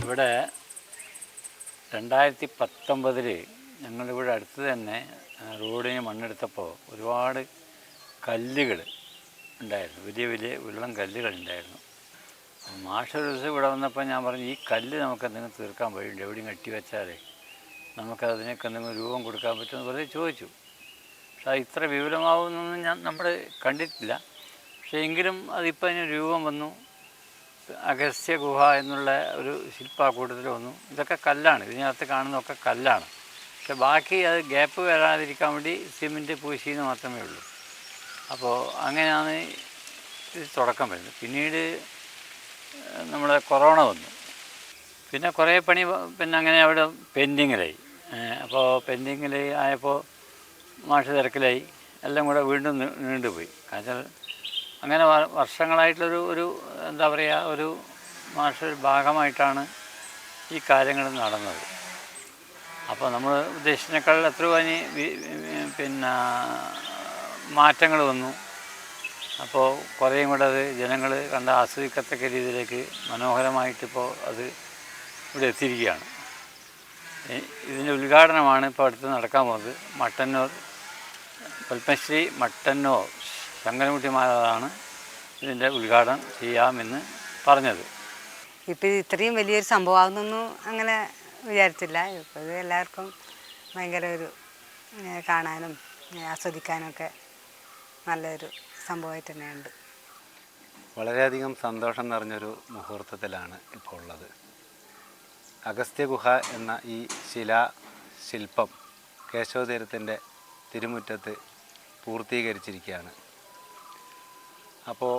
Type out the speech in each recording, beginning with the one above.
ഇവിടെ 2019 ഞങ്ങളിവിടെ അടുത്ത് തന്നെ റോഡിന് മണ്ണെടുത്തപ്പോൾ ഒരുപാട് കല്ലുകൾ ഉണ്ടായിരുന്നു, വലിയ വലിയ ഉരുളം കല്ലുകൾ ഉണ്ടായിരുന്നു. മാഷ് ഒരു ദിവസം ഇവിടെ വന്നപ്പോൾ ഞാൻ പറഞ്ഞു, ഈ കല്ല് നമുക്ക് എന്തെങ്കിലും തീർക്കാൻ വഴിയുണ്ട്, എവിടെയും കെട്ടി വെച്ചാലേ നമുക്കതിനൊക്കെ എന്തെങ്കിലും രൂപം കൊടുക്കാൻ പറ്റുമെന്ന് വെറുതെ ചോദിച്ചു. പക്ഷെ അത് ഇത്ര വിപുലമാവുമെന്നൊന്നും നമ്മൾ കണ്ടിട്ടില്ല. പക്ഷേ എങ്കിലും അതിപ്പോൾ അതിന് രൂപം വന്നു. അഗസ്ത്യ ഗുഹ എന്നുള്ള ഒരു ശില്പക്കൂട്ടത്തിൽ വന്നു. ഇതൊക്കെ കല്ലാണ്, ഇതിനകത്ത് കാണുന്നതൊക്കെ കല്ലാണ്. പക്ഷെ ബാക്കി അത് ഗ്യാപ്പ് വരാതിരിക്കാൻ വേണ്ടി സിമെൻറ്റ് പൂശിയെന്ന് മാത്രമേ ഉള്ളൂ. അപ്പോൾ അങ്ങനെയാണ് ഇത് തുടക്കം വരുന്നത്. പിന്നീട് നമ്മുടെ കൊറോണ വന്നു. പിന്നെ കുറേ പണി പിന്നെ അങ്ങനെ അവിടെ പെൻഡിങ്ങിലായി. അപ്പോൾ പെൻഡിങ്ങിൽ ആയപ്പോൾ മാഷ് തിരക്കിലായി, എല്ലാം കൂടെ വീണ്ടും നീണ്ടുപോയി. കാരണം അങ്ങനെ വർഷങ്ങളായിട്ടുള്ളൊരു എന്താ പറയുക, ഒരു മാഷ് ഭാഗമായിട്ടാണ് ഈ കാര്യങ്ങൾ നടന്നത്. അപ്പോൾ നമ്മൾ ഉദ്ദേശിച്ചതിനേക്കാൾ എത്രയോ അതിന് പിന്നെ മാറ്റങ്ങൾ വന്നു. അപ്പോൾ കുറേയും കൂടെ അത് ജനങ്ങൾ കണ്ട് ആസ്വദിക്കത്തക്ക രീതിയിലേക്ക് മനോഹരമായിട്ടിപ്പോൾ അത് ഇവിടെ എത്തിയിരിക്കുകയാണ്. ഇതിൻ്റെ ഉദ്ഘാടനമാണ് ഇപ്പോൾ അടുത്ത് നടക്കാൻ പോകുന്നത്. മട്ടന്നൂർ പത്മശ്രീ മട്ടന്നൂർ ശങ്കരൻകുട്ടി മാതാവാണ് ഇതിൻ്റെ ഉദ്ഘാടനം ചെയ്യാമെന്ന് പറഞ്ഞത്. ഇപ്പോൾ ഇത് ഇത്രയും വലിയൊരു സംഭവമാകുന്നൊന്നും അങ്ങനെ വിചാരിച്ചില്ല. ഇപ്പോൾ ഇത് എല്ലാവർക്കും ഭയങ്കര ഒരു കാണാനും ആസ്വദിക്കാനൊക്കെ നല്ലൊരു സംഭവമായിട്ട് തന്നെയുണ്ട്. വളരെയധികം സന്തോഷം നിറഞ്ഞൊരു മുഹൂർത്തത്തിലാണ് ഇപ്പോൾ ഉള്ളത്. അഗസ്ത്യ ഗുഹ എന്ന ഈ ശില്പം കേശവതീരത്തിൻ്റെ തിരുമുറ്റത്ത് പൂർത്തീകരിച്ചിരിക്കുകയാണ്. അപ്പോൾ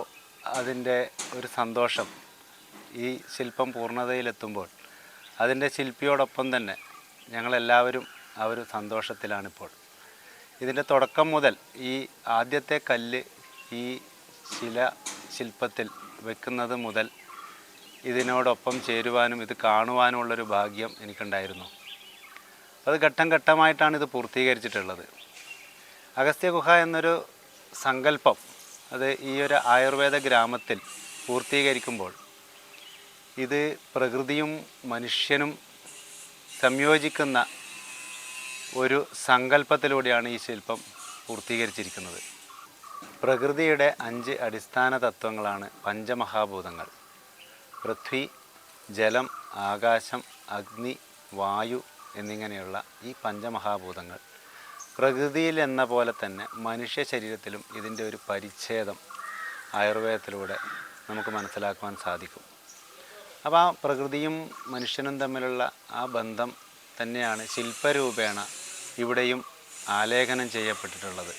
അതിൻ്റെ ഒരു സന്തോഷം, ഈ ശില്പം പൂർണ്ണതയിലെത്തുമ്പോൾ അതിൻ്റെ ശില്പിയോടൊപ്പം തന്നെ ഞങ്ങളെല്ലാവരും ആ ഒരു സന്തോഷത്തിലാണിപ്പോൾ. ഇതിൻ്റെ തുടക്കം മുതൽ ഈ ആദ്യത്തെ കല്ല് ഈ ശില്പത്തിൽ വെക്കുന്നത് മുതൽ ഇതിനോടൊപ്പം ചേരുവാനും ഇത് കാണുവാനുമുള്ളൊരു ഭാഗ്യം എനിക്കുണ്ടായിരുന്നു. അത് ഘട്ടം ഘട്ടമായിട്ടാണ് ഇത് പൂർത്തീകരിച്ചിട്ടുള്ളത്. അഗസ്ത്യ ഗുഹ എന്നൊരു സങ്കല്പം അത് ഈ ഒരു ആയുർവേദ ഗ്രാമത്തിൽ പൂർത്തീകരിക്കുമ്പോൾ ഇത് പ്രകൃതിയും മനുഷ്യനും സംയോജിക്കുന്ന ഒരു സങ്കല്പത്തിലൂടെയാണ് ഈ ശില്പം പൂർത്തീകരിച്ചിരിക്കുന്നത്. പ്രകൃതിയുടെ 5 അടിസ്ഥാന തത്വങ്ങളാണ് പഞ്ചമഹാഭൂതങ്ങൾ: പൃഥ്വി, ജലം, ആകാശം, അഗ്നി, വായു എന്നിങ്ങനെയുള്ള ഈ പഞ്ചമഹാഭൂതങ്ങൾ പ്രകൃതിയിൽ എന്ന പോലെ തന്നെ മനുഷ്യ ശരീരത്തിലും ഇതിൻ്റെ ഒരു പരിച്ഛേദം ആയുർവേദത്തിലൂടെ നമുക്ക് മനസ്സിലാക്കുവാൻ സാധിക്കും. അപ്പോൾ ആ പ്രകൃതിയും മനുഷ്യനും തമ്മിലുള്ള ആ ബന്ധം തന്നെയാണ് ശില്പരൂപേണ ഇവിടെയും ആലേഖനം ചെയ്യപ്പെട്ടിട്ടുള്ളത്.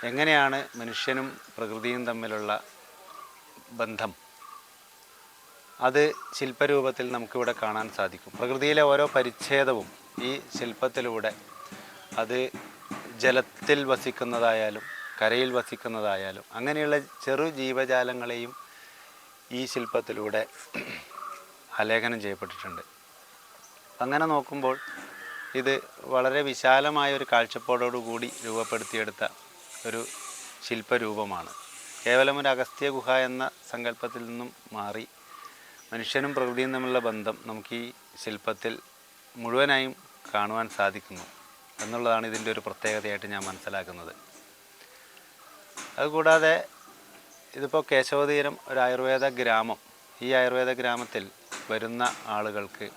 എങ്ങനെയാണ് മനുഷ്യനും പ്രകൃതിയും തമ്മിലുള്ള ബന്ധം, അത് ശില്പരൂപത്തിൽ നമുക്കിവിടെ കാണാൻ സാധിക്കും. പ്രകൃതിയിലെ ഓരോ പരിച്ഛേദവും ഈ ശില്പത്തിലൂടെ, അത് ജലത്തിൽ വസിക്കുന്നതായാലും കരയിൽ വസിക്കുന്നതായാലും അങ്ങനെയുള്ള ചെറു ജീവജാലങ്ങളെയും ഈ ശില്പത്തിലൂടെ ആലേഖനം ചെയ്യപ്പെട്ടിട്ടുണ്ട്. അങ്ങനെ നോക്കുമ്പോൾ ഇത് വളരെ വിശാലമായ ഒരു കാഴ്ചപ്പാടോടുകൂടി രൂപപ്പെടുത്തിയെടുത്ത ഒരു ശില്പരൂപമാണ്. കേവലം ഒരു അഗസ്ത്യ ഗുഹ എന്ന സങ്കല്പത്തിൽ നിന്നും മാറി മനുഷ്യനും പ്രകൃതിയും തമ്മിലുള്ള ബന്ധം നമുക്ക് ഈ ശില്പത്തിൽ മുഴുവനായും കാണുവാൻ സാധിക്കുന്നു എന്നുള്ളതാണ് ഇതിൻ്റെ ഒരു പ്രത്യേകതയായിട്ട് ഞാൻ മനസ്സിലാക്കുന്നത്. അതുകൂടാതെ ഇതിപ്പോൾ കേശവതീരം ഒരു ആയുർവേദ ഗ്രാമം. ഈ ആയുർവേദ ഗ്രാമത്തിൽ വരുന്ന ആളുകൾക്ക്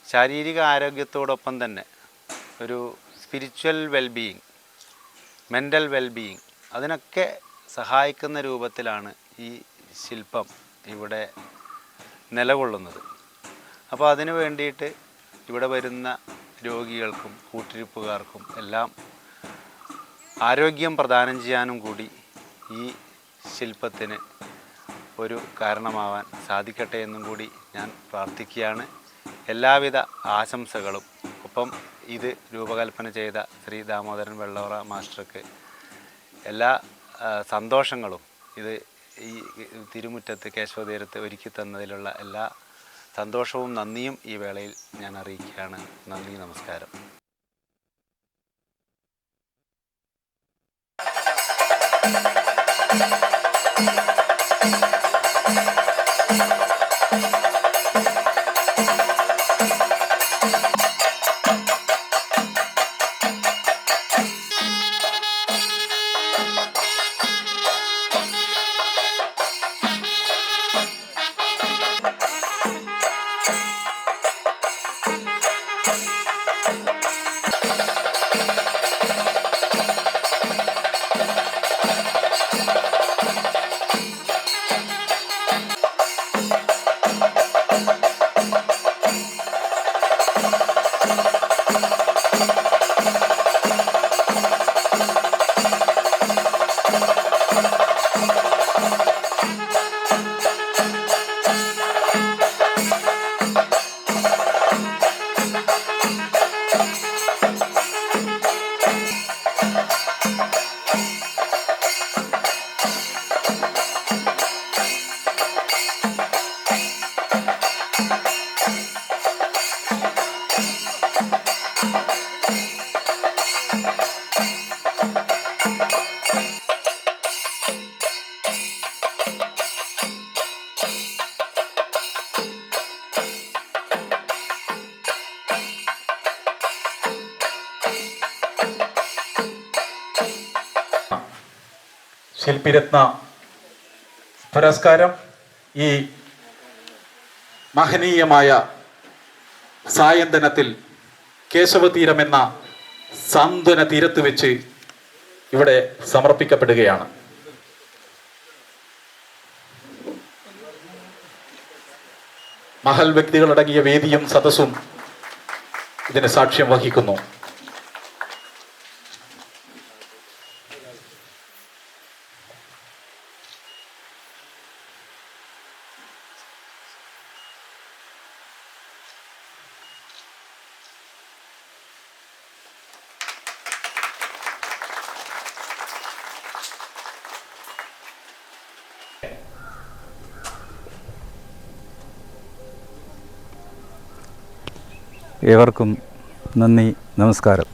ശാരീരിക ആരോഗ്യത്തോടൊപ്പം തന്നെ ഒരു സ്പിരിച്വൽ വെൽബീയിങ്, മെൻ്റൽ വെൽബീയിങ്, അതിനൊക്കെ സഹായിക്കുന്ന രൂപത്തിലാണ് ഈ ശില്പം ഇവിടെ നിലകൊള്ളുന്നത്. അപ്പോൾ അതിനു വേണ്ടിയിട്ട് ഇവിടെ വരുന്ന രോഗികൾക്കും കൂട്ടിരിപ്പുകാർക്കും എല്ലാം ആരോഗ്യം പ്രദാനം ചെയ്യാനും കൂടി ഈ ശില്പത്തിന് ഒരു കാരണമാവാൻ സാധിക്കട്ടെ എന്നും കൂടി ഞാൻ പ്രാർത്ഥിക്കുകയാണ്. എല്ലാവിധ ആശംസകളും ഒപ്പം ഇത് രൂപകൽപ്പന ചെയ്ത ശ്രീ ദാമോദരൻ വെള്ളോറ മാസ്റ്റർക്ക് എല്ലാ സന്തോഷങ്ങളും ഇത് ഈ തിരുമുറ്റത്ത് കേശവതീരത്ത് ഒരുക്കി തന്നതിലുള്ള എല്ലാ സന്തോഷവും നന്ദിയും ഈ വേളയിൽ ഞാൻ അറിയിക്കുകയാണ്. നന്ദി, നമസ്കാരം. ശില്പിരത്ന പുരസ്കാരം ഈ മഹനീയമായ സായന്തനത്തിൽ കേശവതീരം എന്ന സാന്ത്വന തീരത്ത് വെച്ച് ഇവിടെ സമർപ്പിക്കപ്പെടുകയാണ്. മഹൽ വ്യക്തികളടങ്ങിയ വേദിയും സദസ്സും ഇതിന് സാക്ഷ്യം വഹിക്കുന്നു. ഏവർക്കും നന്ദി, നമസ്കാരം.